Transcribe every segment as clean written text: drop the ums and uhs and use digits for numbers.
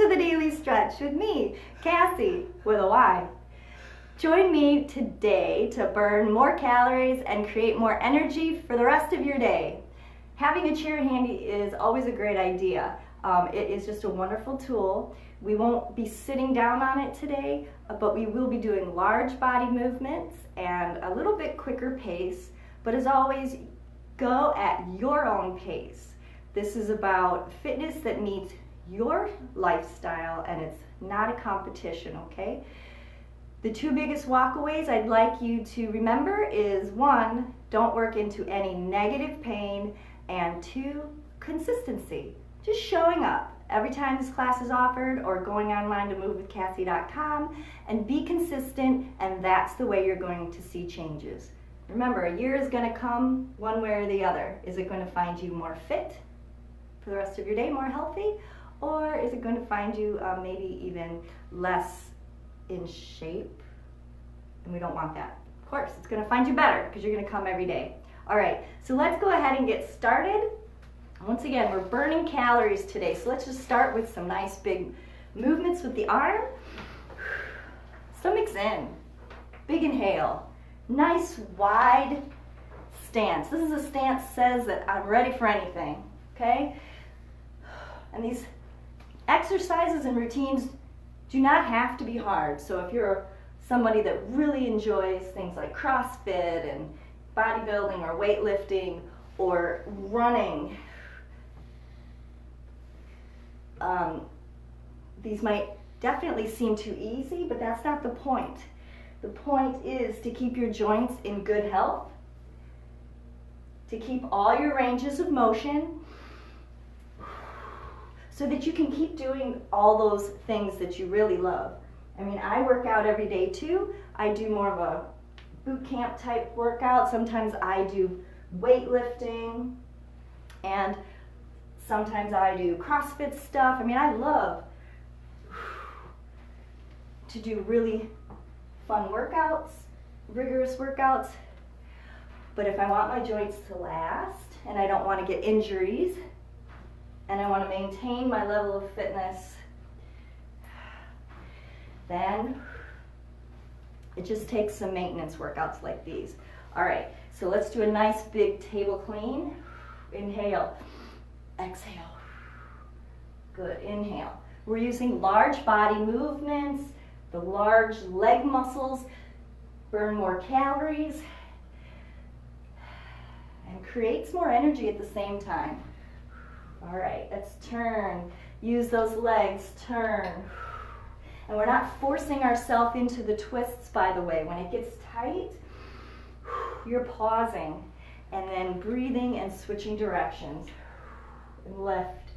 to the Daily Stretch with me, Cassie, with a Y. Join me today to burn more calories and create more energy for the rest of your day. Having a chair handy is always a great idea. It is just a wonderful tool. We won't be sitting down on it today, but we will be doing large body movements and a little bit quicker pace. But as always, go at your own pace. This is about fitness that meets your lifestyle, and it's not a competition, okay? The two biggest walkaways I'd like you to remember is 1, don't work into any negative pain, and 2, consistency. Just showing up every time this class is offered or going online to movewithcassie.com and be consistent, and that's the way you're going to see changes. Remember, a year is going to come one way or the other. Is it going to find you more fit for the rest of your day, more healthy? Or is it going to find you maybe even less in shape? And we don't want that. Of course, it's going to find you better because you're going to come every day. All right, so let's go ahead and get started. Once again, we're burning calories today, so let's just start with some nice big movements with the arm. Stomach's in. Big inhale. Nice wide stance. This is a stance that says that I'm ready for anything, okay? And these exercises and routines do not have to be hard. So if you're somebody that really enjoys things like CrossFit and bodybuilding or weightlifting or running, these might definitely seem too easy, but that's not the point. The point is to keep your joints in good health, to keep all your ranges of motion, so that you can keep doing all those things that you really love. I mean, I work out every day too. I do more of a boot camp type workout. Sometimes I do weightlifting, and sometimes I do CrossFit stuff. I mean, I love to do really fun workouts, rigorous workouts. But if I want my joints to last and I don't want to get injuries and I want to maintain my level of fitness, then it just takes some maintenance workouts like these. All right, so let's do a nice big table clean. Inhale, exhale. Good, inhale. We're using large body movements. The large leg muscles burn more calories and creates more energy at the same time. All right, let's turn. Use those legs, turn. And we're not forcing ourselves into the twists, by the way. When it gets tight, you're pausing and then breathing and switching directions. And lift,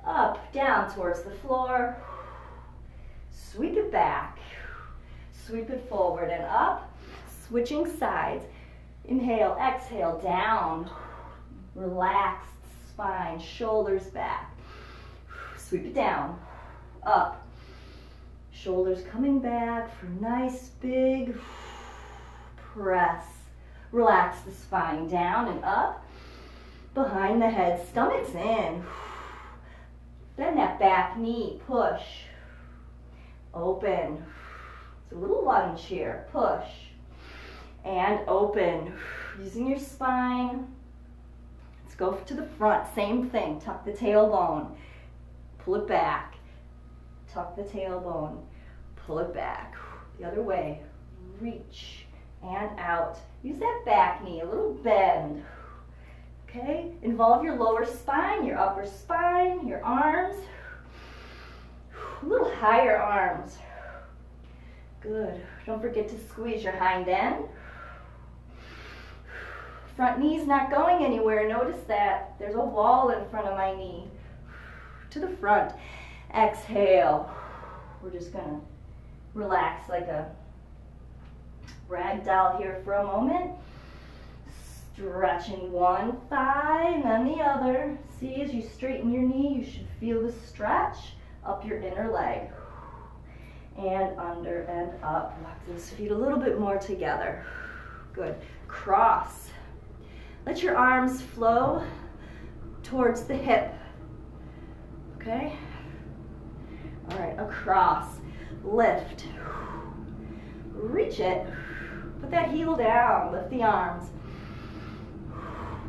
up, down towards the floor. Sweep it back, sweep it forward and up, switching sides. Inhale, exhale, down. Relaxed spine, shoulders back. Sweep it down, up. Shoulders coming back for nice big press. Relax the spine down and up. Behind the head, stomach's in. Bend that back knee, push. Open. It's a little lunge here. Push. And open. Using your spine. Let's go to the front. Same thing. Tuck the tailbone. Pull it back. Tuck the tailbone. Pull it back. The other way. Reach and out. Use that back knee. A little bend. Okay? Involve your lower spine, your upper spine, your arms. A little higher arms. Good. Don't forget to squeeze your hind end. Front knee's not going anywhere. Notice that. There's a wall in front of my knee. To the front. Exhale. We're just going to relax like a rag doll here for a moment. Stretching one thigh and then the other. See, as you straighten your knee, you should feel the stretch up your inner leg. And under and up. Walk those feet a little bit more together. Good. Cross. Let your arms flow towards the hip. Okay? across. Lift. Reach it. Put that heel down. Lift the arms.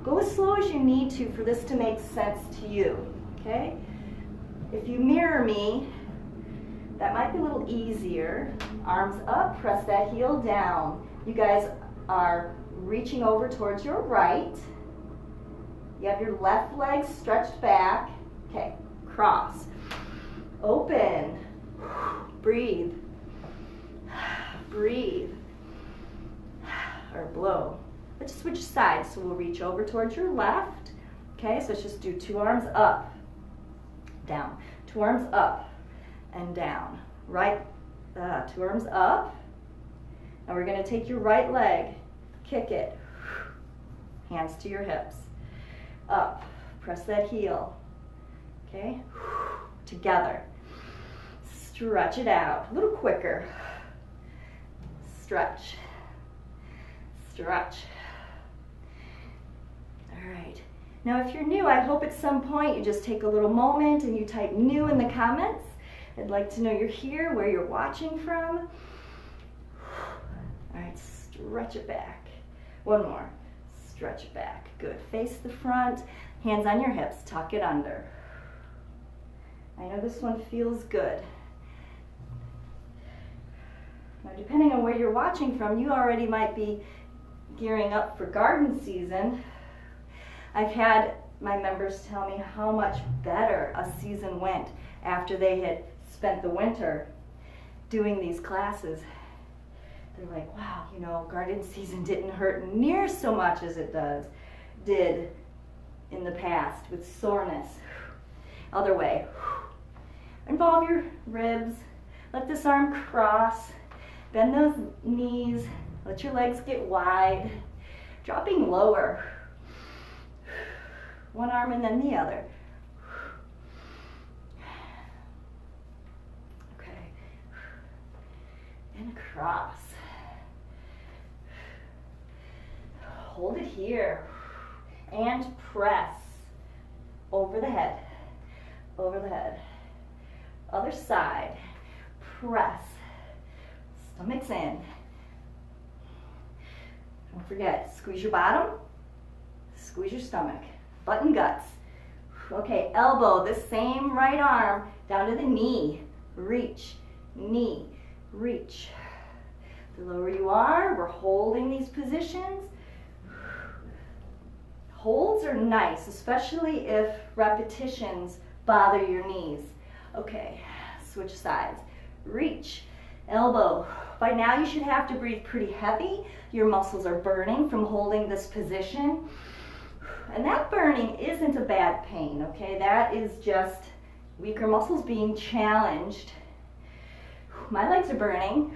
Go as slow as you need to for this to make sense to you, okay? If you mirror me, that might be a little easier. Arms up, press that heel down. You guys are reaching over towards your right. You have your left leg stretched back. Okay, cross. Open. Breathe. Breathe. Or blow. Let's switch sides. So we'll reach over towards your left. Okay, so let's just do 2 arms up, down. 2 arms up and down. Right, 2 arms up. And we're gonna take your right leg, kick it. Hands to your hips. Up, press that heel. Okay, together. Stretch it out, a little quicker. Stretch, stretch. All right, now if you're new, I hope at some point you just take a little moment and you type new in the comments. I'd like to know you're here, where you're watching from. All right, stretch it back. One more, stretch it back. Good, face the front, hands on your hips, tuck it under. I know this one feels good. Now, depending on where you're watching from, you already might be gearing up for garden season. I've had my members tell me how much better a season went after they had spent the winter doing these classes. They're like, wow, you know, garden season didn't hurt near so much as it did in the past with soreness. Other way. Involve your ribs. Let this arm cross. Bend those knees. Let your legs get wide. Dropping lower. One arm and then the other. Okay. And across. Hold it here. And press. Over the head. Over the head. Other side. Press. Stomach's in. Don't forget, squeeze your bottom, squeeze your stomach, butt and guts. Okay, elbow, this same right arm down to the knee. Reach, knee, reach. The lower you are, we're holding these positions. Holds are nice, especially if repetitions bother your knees. Okay, switch sides. Reach, elbow. By now you should have to breathe pretty heavy. Your muscles are burning from holding this position. And that burning isn't a bad pain, okay? That is just weaker muscles being challenged. My legs are burning,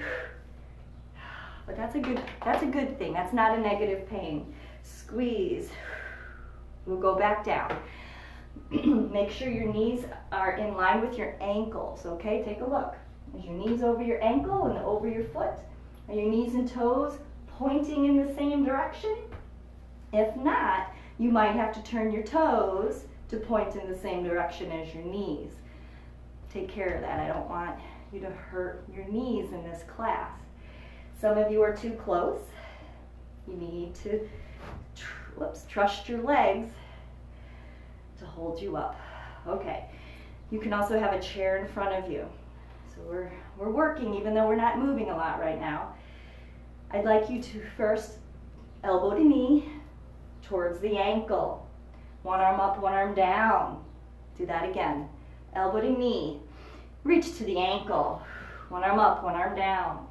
but that's a good thing. That's not a negative pain. Squeeze. We'll go back down. Make sure your knees are in line with your ankles, okay? Take a look. Is your knees over your ankle and over your foot? Are your knees and toes pointing in the same direction? If not, you might have to turn your toes to point in the same direction as your knees. Take care of that. I don't want you to hurt your knees in this class. Some of you are too close. You need to trust your legs to hold you up. Okay. You can also have a chair in front of you. So we're working even though we're not moving a lot right now. I'd like you to first elbow to knee towards the ankle. One arm up, one arm down. Do that again. Elbow to knee. Reach to the ankle. One arm up, one arm down.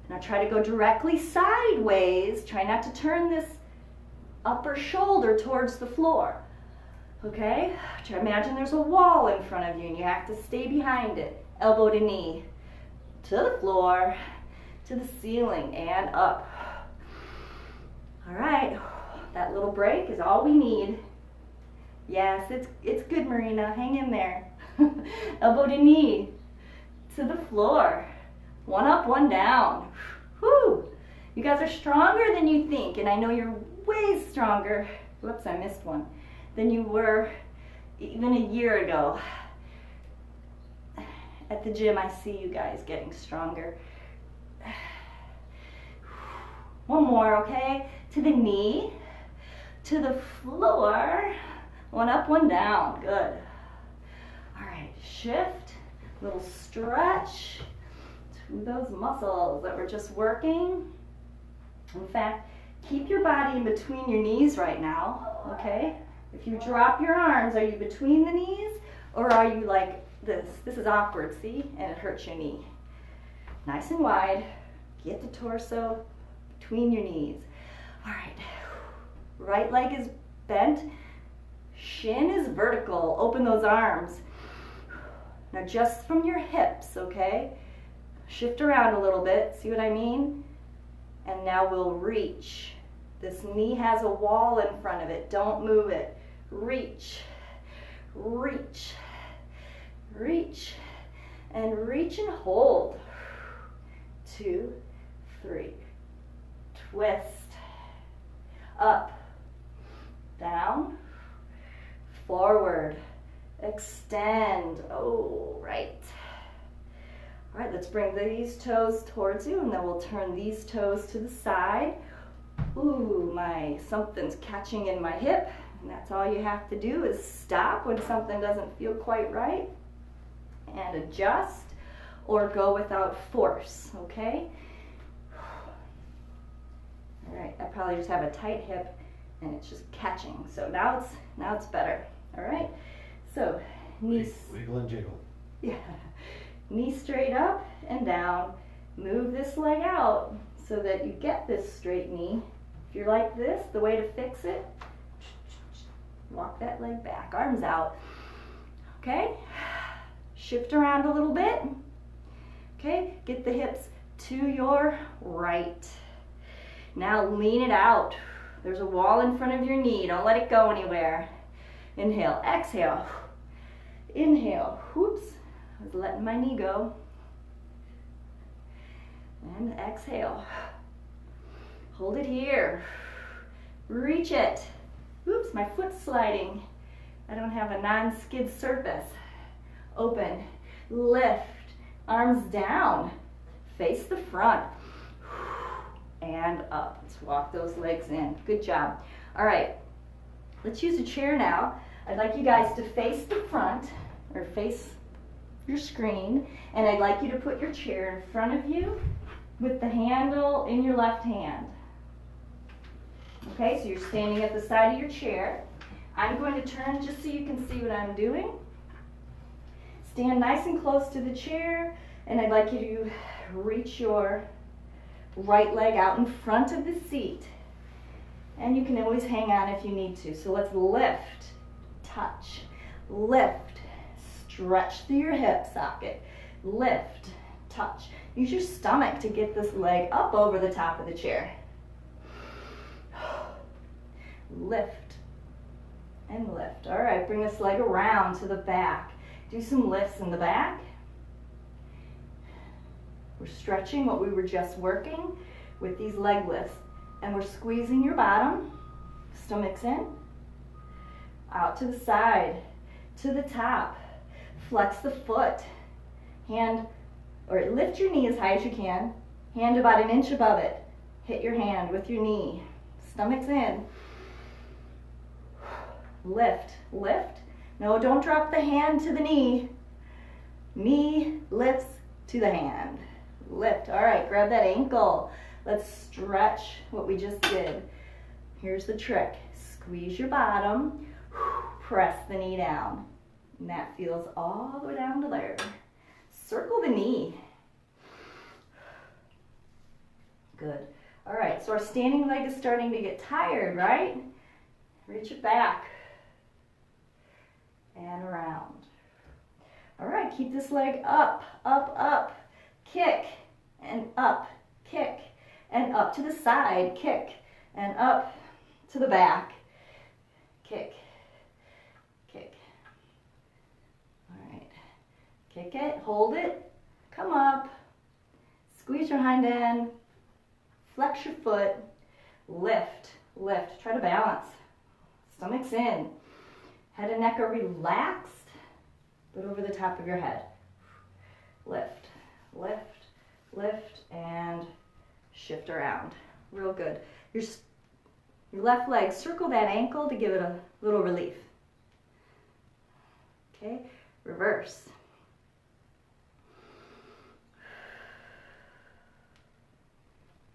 Now try to go directly sideways. Try not to turn this upper shoulder towards the floor. Okay? Try to imagine there's a wall in front of you and you have to stay behind it. Elbow to knee. To the floor. To the ceiling and up. All right. That little break is all we need. Yes, it's good, Marina. Hang in there. Elbow to knee. To the floor. One up, one down. Whew. You guys are stronger than you think, and I know you're way stronger. Whoops, I missed one. Than you were even a year ago. at the gym, I see you guys getting stronger. One more, okay? To the knee, to the floor. One up, one down. Good. All right, shift, little stretch to those muscles that we're just working. In fact, keep your body in between your knees right now, okay? If you drop your arms, are you between the knees or are you like this? This is awkward, see? And it hurts your knee. Nice and wide. Get the torso between your knees. All right. Right leg is bent. Shin is vertical. Open those arms. Now just from your hips, okay? Shift around a little bit. See what I mean? And now we'll reach. This knee has a wall in front of it. Don't move it. Reach, reach, reach, and reach and hold. 2, 3. Twist. Up, down, forward, extend. Oh, right. All right, let's bring these toes towards you, and then we'll turn these toes to the side. Ooh, something's catching in my hip, and that's all you have to do is stop when something doesn't feel quite right and adjust or go without force, okay? All right, I probably just have a tight hip and it's just catching. So now it's better. All right, so knees. Wiggle and jiggle. Yeah, knee straight up and down. Move this leg out so that you get this straight knee. If you're like this, the way to fix it, walk that leg back, arms out. Okay, shift around a little bit. Okay, get the hips to your right. Now lean it out. There's a wall in front of your knee. Don't let it go anywhere. Inhale, exhale. Inhale, whoops, I was letting my knee go. And exhale. Hold it here. Reach it. Oops, my foot's sliding. I don't have a non-skid surface. Open, lift, arms down, face the front, and up. Let's walk those legs in. Good job. All right, let's use a chair now. I'd like you guys to face the front, or face your screen, and I'd like you to put your chair in front of you with the handle in your left hand. Okay, so you're standing at the side of your chair. I'm going to turn just so you can see what I'm doing. Stand nice and close to the chair, and I'd like you to reach your right leg out in front of the seat. And you can always hang on if you need to. So let's lift, touch, lift, stretch through your hip socket, lift, touch. Use your stomach to get this leg up over the top of the chair. Lift and lift. All right, bring this leg around to the back. Do some lifts in the back. We're stretching what we were just working with these leg lifts. And we're squeezing your bottom, stomach's in, out to the side, to the top. Flex the foot. Hand, or lift your knee as high as you can. Hand about an inch above it. Hit your hand with your knee. Stomach's in. Lift, lift. No, don't drop the hand to the knee. Knee lifts to the hand. Lift. All right, grab that ankle. Let's stretch what we just did. Here's the trick. Squeeze your bottom. Press the knee down. And that feels all the way down to there. Circle the knee. Good. All right, so our standing leg is starting to get tired, right? Reach it back. And around. All right, keep this leg up, up, up. Kick and up, kick and up to the side, kick and up to the back, kick, kick. All right, kick it, hold it, come up, squeeze your hind end, flex your foot, lift, lift, try to balance, stomach's in. Head and neck are relaxed, but over the top of your head. lift, and shift around. Real good. Your left leg, circle that ankle to give it a little relief. Okay, reverse.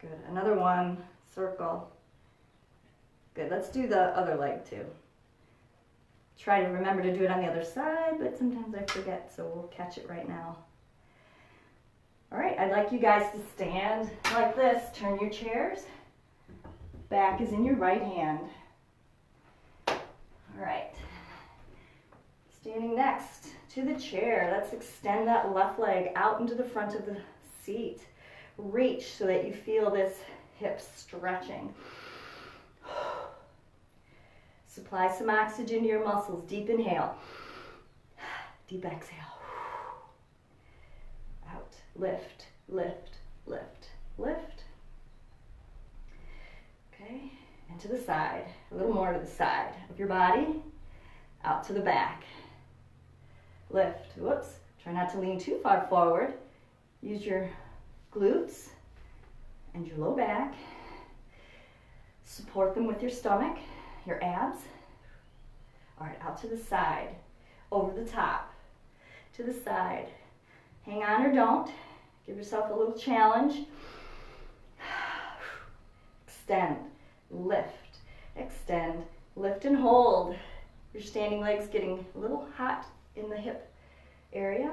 Good, another one, circle. Good, let's do the other leg too. Try to remember to do it on the other side, but sometimes I forget, so we'll catch it right now. All right, I'd like you guys to stand like this. Turn your chairs. Back is in your right hand. All right. Standing next to the chair, let's extend that left leg out into the front of the seat. Reach so that you feel this hip stretching. Supply some oxygen to your muscles. Deep inhale. Deep exhale. Out. Lift, lift, lift, lift. Okay, and to the side. A little more to the side of your body. Out to the back. Lift. Whoops. Try not to lean too far forward. Use your glutes and your low back. Support them with your stomach, your abs. All right, out to the side, over the top, to the side. Hang on or don't. Give yourself a little challenge. Extend, lift, extend, lift and hold. Your standing leg's getting a little hot in the hip area.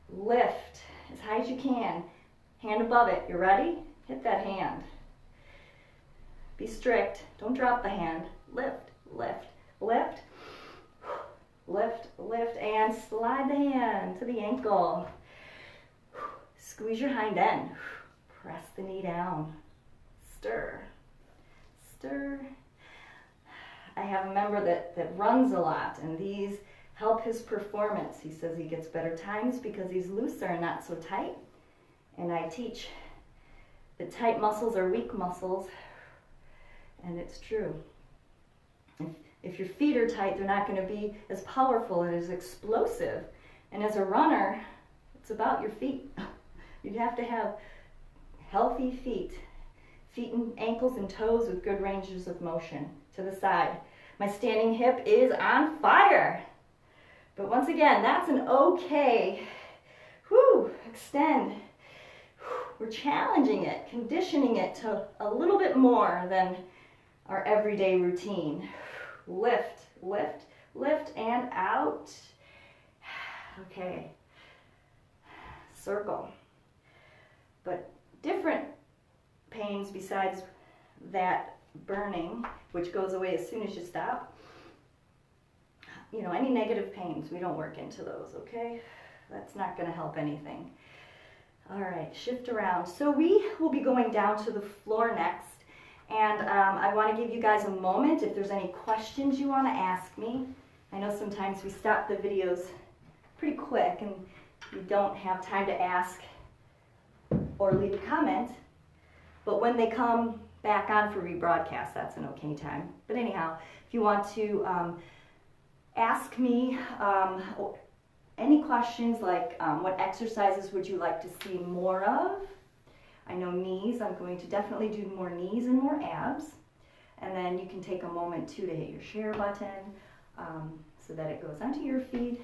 Lift as high as you can. Hand above it. You ready? Hit that hand. Be strict. Don't drop the hand. Lift, lift, lift, lift, lift, and slide the hand to the ankle. Squeeze your hind end. Press the knee down. Stir, stir. I have a member that runs a lot, and these help his performance. He says he gets better times because he's looser and not so tight. And I teach that tight muscles are weak muscles, and it's true. If your feet are tight, they're not going to be as powerful and as explosive. And as a runner, it's about your feet. You have to have healthy feet. Feet and ankles and toes with good ranges of motion. To the side. My standing hip is on fire. But once again, that's an okay. Whew, extend. We're challenging it, conditioning it to a little bit more than our everyday routine. Lift, lift, lift, and out. Okay. Circle. But different pains besides that burning, which goes away as soon as you stop. You know, any negative pains, we don't work into those, okay? That's not going to help anything. All right, shift around. So we will be going down to the floor next, and I want to give you guys a moment if there's any questions you want to ask me. I know sometimes we stop the videos pretty quick and you don't have time to ask or leave a comment, but when they come back on for rebroadcast, that's an okay time. But anyhow, if you want to ask me any questions like what exercises would you like to see more of? I know knees, I'm going to definitely do more knees and more abs. And then you can take a moment too to hit your share button so that it goes onto your feed.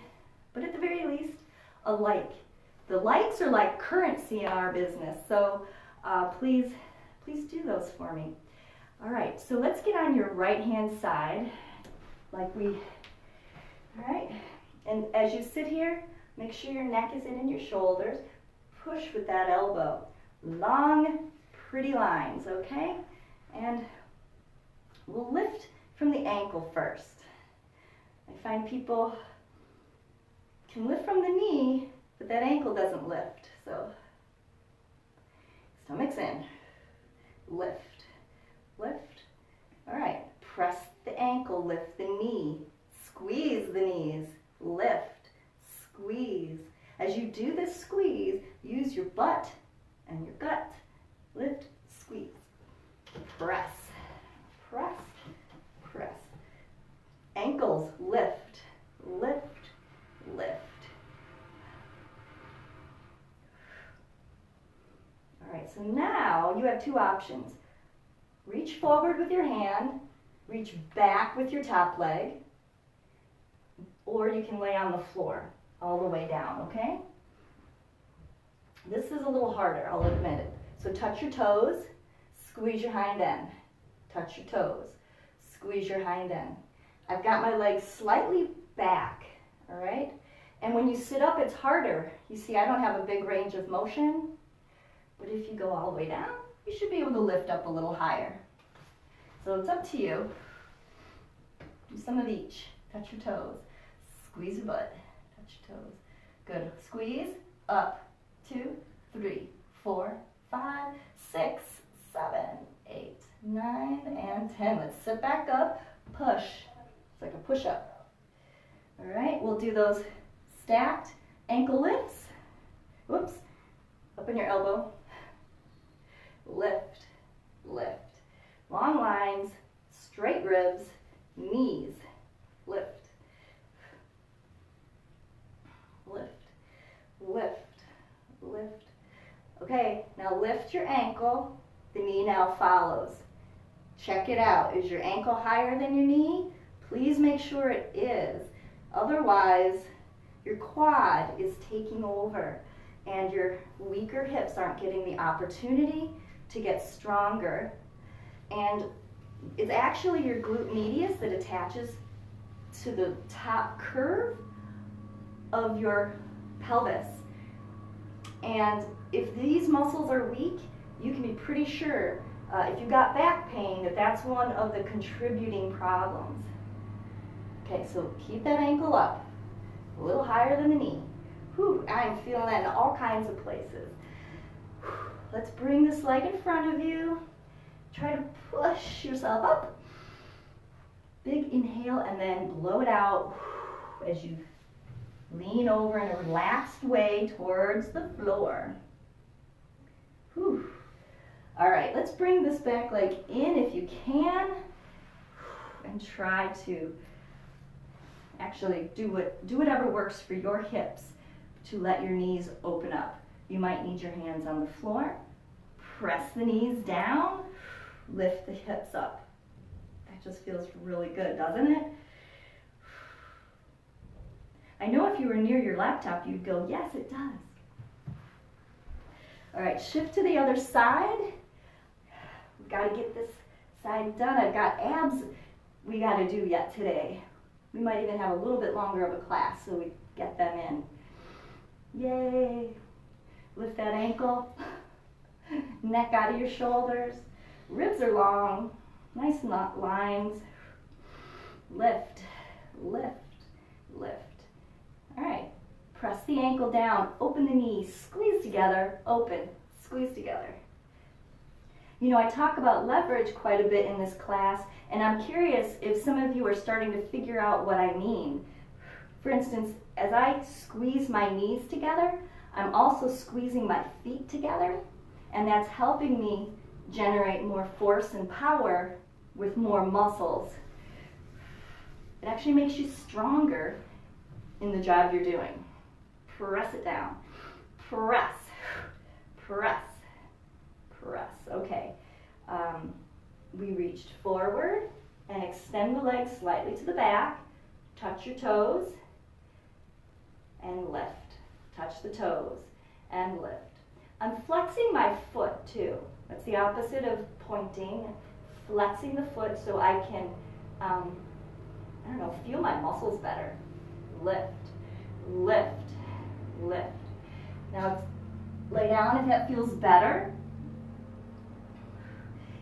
But at the very least, a like. The likes are like currency in our business, so please do those for me. All right, so let's get on your right hand side all right. And as you sit here, make sure your neck is in your shoulders. Push with that elbow. Long, pretty lines, okay? And we'll lift from the ankle first. I find people can lift from the knee, but that ankle doesn't lift. So, stomach's in. Lift, lift. All right, press the ankle, lift the knee. Squeeze the knees. Lift, squeeze. As you do this squeeze, use your butt and your gut. Lift, squeeze. Press, press, press. Ankles, lift, lift, lift. so now you have two options. Reach forward with your hand, reach back with your top leg, or you can lay on the floor all the way down, okay? This is a little harder, I'll admit it. So touch your toes, squeeze your hind end. Touch your toes, squeeze your hind end. I've got my legs slightly back, all right? And when you sit up, it's harder. You see, I don't have a big range of motion, but if you go all the way down, you should be able to lift up a little higher. So it's up to you. Do some of each. Touch your toes. Squeeze your butt. Touch your toes. Good. Squeeze. Up. 2, 3, 4, 5, 6, 7, 8, 9, and 10. Let's sit back up. Push. It's like a push-up. All right. We'll do those stacked ankle lifts. Whoops. Open your elbow. Lift. Lift. Long lines, straight ribs, knees, lift, lift, lift, lift. Okay, now lift your ankle, the knee now follows. Check it out. Is your ankle higher than your knee? Please make sure it is. Otherwise, your quad is taking over and your weaker hips aren't getting the opportunity to get stronger. And it's actually your glute medius that attaches to the top curve of your pelvis. And if these muscles are weak, you can be pretty sure, if you've got back pain, that that's one of the contributing problems. Okay, so keep that ankle up, a little higher than the knee. Whew, I'm feeling that in all kinds of places. Let's bring this leg in front of you. Try to push yourself up. Big inhale and then blow it out as you lean over in a relaxed way towards the floor. Whew. All right, let's bring this back leg in if you can and try to actually do whatever works for your hips to let your knees open up. You might need your hands on the floor. Press the knees down. Lift the hips up. That just feels really good, doesn't it? I know if you were near your laptop, you'd go, yes, it does. All right, shift to the other side. We've got to get this side done. I've got abs we got to do yet today. We might even have a little bit longer of a class so we get them in. Yay. Lift that ankle. Neck out of your shoulders. Ribs are long, nice lines. Lift, lift, lift. All right, press the ankle down, open the knees, squeeze together, open, squeeze together. You know, I talk about leverage quite a bit in this class, and I'm curious if some of you are starting to figure out what I mean. For instance, as I squeeze my knees together, I'm also squeezing my feet together, and that's helping me generate more force and power with more muscles. It actually makes you stronger in the job you're doing. Press it down. Press, press, press. Okay. We reached forward and extend the legs slightly to the back. Touch your toes and lift. Touch the toes and lift. I'm flexing my foot too. That's the opposite of pointing. Flexing the foot so I can, feel my muscles better. Lift, lift, lift. Now lay down if that feels better.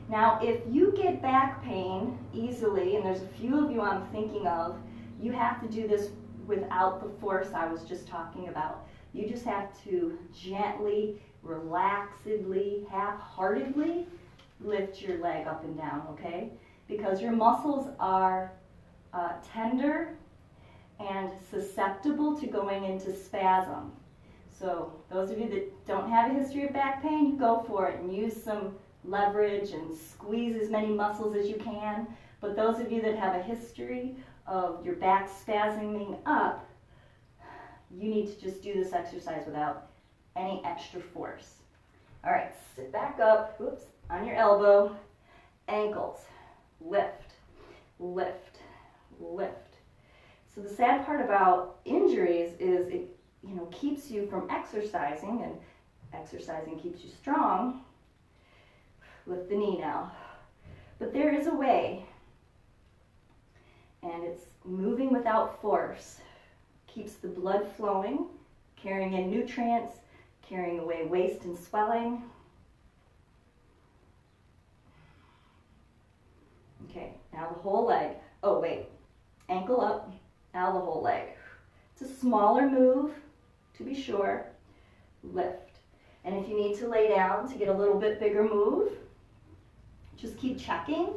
Now if you get back pain easily, and there's a few of you I'm thinking of, you have to do this without the force I was just talking about. You just have to gently, relaxedly, half-heartedly lift your leg up and down, okay? Because your muscles are tender and susceptible to going into spasm. So those of you that don't have a history of back pain, you go for it and use some leverage and squeeze as many muscles as you can. But those of you that have a history of your back spasming up, you need to just do this exercise without any extra force. All right, sit back up, oops, on your elbow, ankles, lift, lift, lift. So the sad part about injuries is it, keeps you from exercising, and exercising keeps you strong. Lift the knee now. But there is a way, and it's moving without force. Keeps the blood flowing, carrying in nutrients, carrying away waste and swelling. Okay, now the whole leg. Oh wait, ankle up, now the whole leg. It's a smaller move, to be sure. Lift. And if you need to lay down to get a little bit bigger move, just keep checking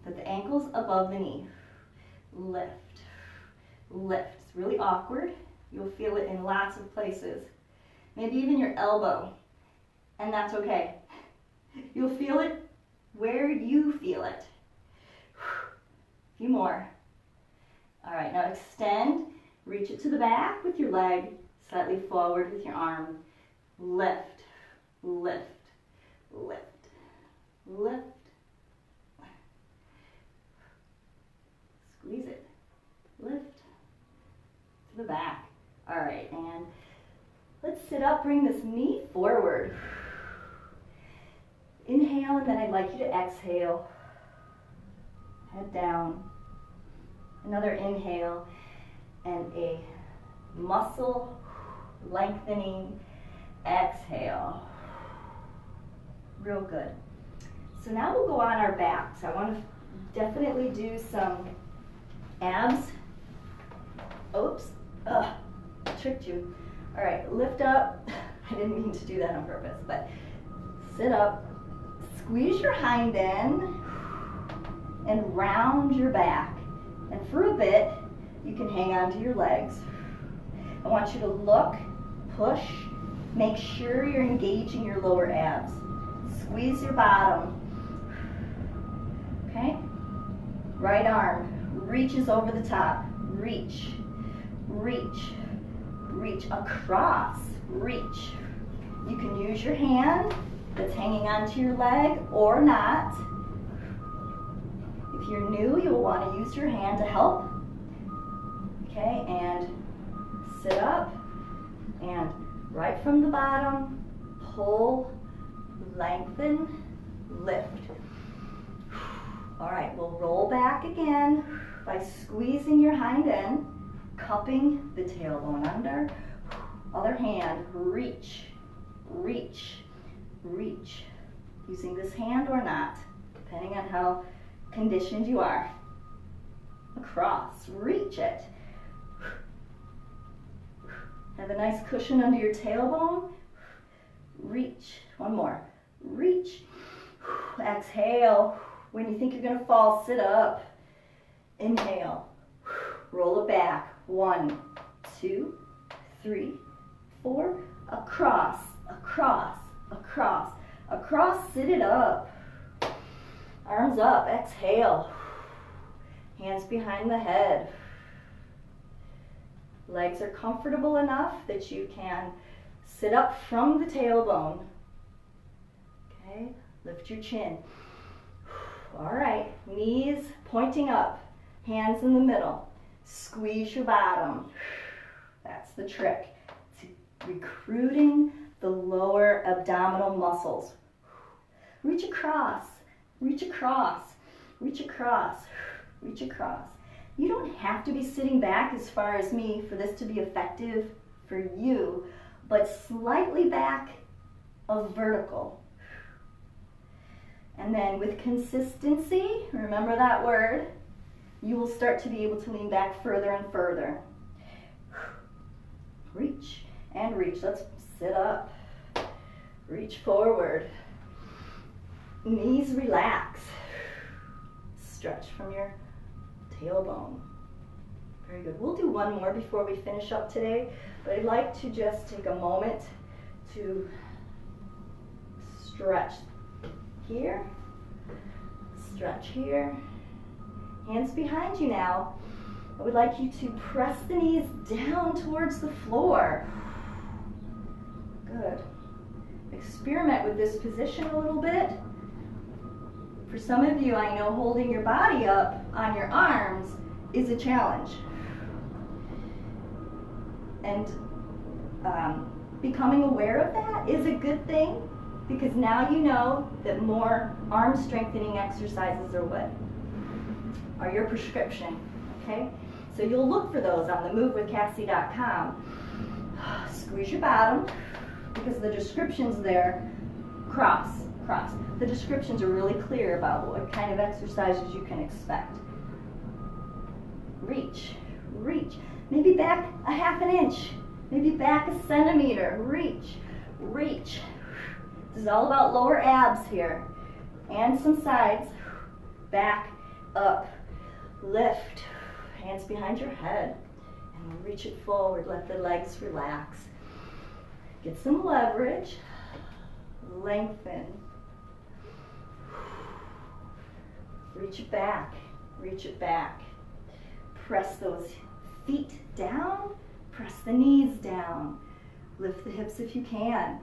that the ankle's above the knee. Lift, lift. It's really awkward. You'll feel it in lots of places. Maybe even your elbow, and that's okay. You'll feel it where you feel it. A few more. All right, now extend, reach it to the back with your leg, slightly forward with your arm. Lift, lift, lift, lift. Squeeze it, lift, to the back. All right, and let's sit up, bring this knee forward. Inhale, and then I'd like you to exhale. Head down. Another inhale, and a muscle lengthening exhale. Real good. So now we'll go on our backs. I want to definitely do some abs. Oops, tricked you. All right, lift up. I didn't mean to do that on purpose, but sit up, squeeze your hind end, and round your back. And for a bit, you can hang on to your legs. I want you to look, push, make sure you're engaging your lower abs. Squeeze your bottom. Okay? Right arm reaches over the top. Reach, reach, reach across, reach. You can use your hand that's hanging onto your leg or not. If you're new, you'll want to use your hand to help. Okay, and sit up, and right from the bottom, pull, lengthen, lift. All right, we'll roll back again by squeezing your hind end, cupping the tailbone under. Other hand, reach, reach, reach. Using this hand or not, depending on how conditioned you are. Across, reach it. Have a nice cushion under your tailbone. Reach, one more. Reach, exhale. When you think you're gonna fall, sit up. Inhale, roll it back. 1, 2, 3, 4. Across, across, across, across, sit it up. Arms up, exhale. Hands behind the head. Legs are comfortable enough that you can sit up from the tailbone. Okay, lift your chin. All right, knees pointing up, hands in the middle. Squeeze your bottom. That's the trick to recruiting the lower abdominal muscles. Reach across, reach across, reach across, reach across. You don't have to be sitting back as far as me for this to be effective for you, but slightly back of vertical. And then with consistency, remember that word, you will start to be able to lean back further and further. Reach and reach. Let's sit up. Reach forward. Knees relax. Stretch from your tailbone. Very good. We'll do one more before we finish up today, but I'd like to just take a moment to stretch here, stretch here. Hands behind you now. I would like you to press the knees down towards the floor. Good. experiment with this position a little bit. For some of you, I know holding your body up on your arms is a challenge. And becoming aware of that is a good thing, because now you know that more arm strengthening exercises are your prescription, okay? So you'll look for those on the movewithcassie.com. Squeeze your bottom, because the descriptions there, cross. The descriptions are really clear about what kind of exercises you can expect. Reach. Maybe back a half an inch, maybe back a centimeter. Reach. This is all about lower abs here, and some sides. Back, up, lift, hands behind your head, and we'll reach it forward. Let the legs relax. Get some leverage. Lengthen. Reach it back. Press those feet down. Press the knees down. Lift the hips if you can.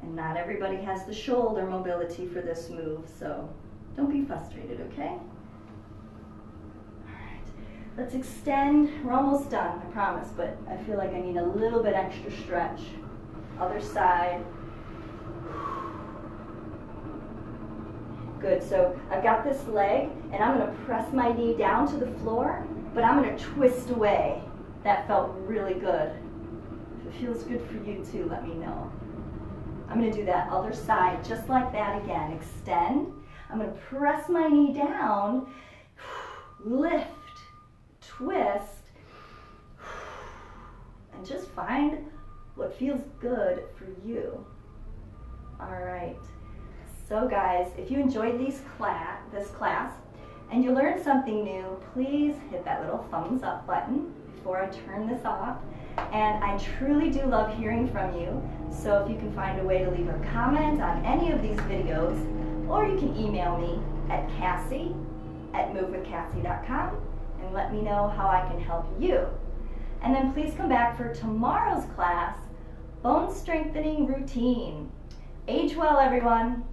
And not everybody has the shoulder mobility for this move, so don't be frustrated, okay? All right, let's extend. We're almost done, I promise, but I feel like I need a little bit extra stretch. Other side. Good, so I've got this leg, and I'm gonna press my knee down to the floor, but I'm gonna twist away. That felt really good. If it feels good for you too, let me know. I'm gonna do that other side, just like that again. Extend. I'm gonna press my knee down, lift, twist, and just find what feels good for you. All right. So guys, if you enjoyed this class and you learned something new, please hit that little thumbs up button before I turn this off. And I truly do love hearing from you. So if you can find a way to leave a comment on any of these videos, or you can email me at cassie@movewithcassie.com and let me know how I can help you. And then please come back for tomorrow's class, Bone Strengthening Routine. Age well, everyone.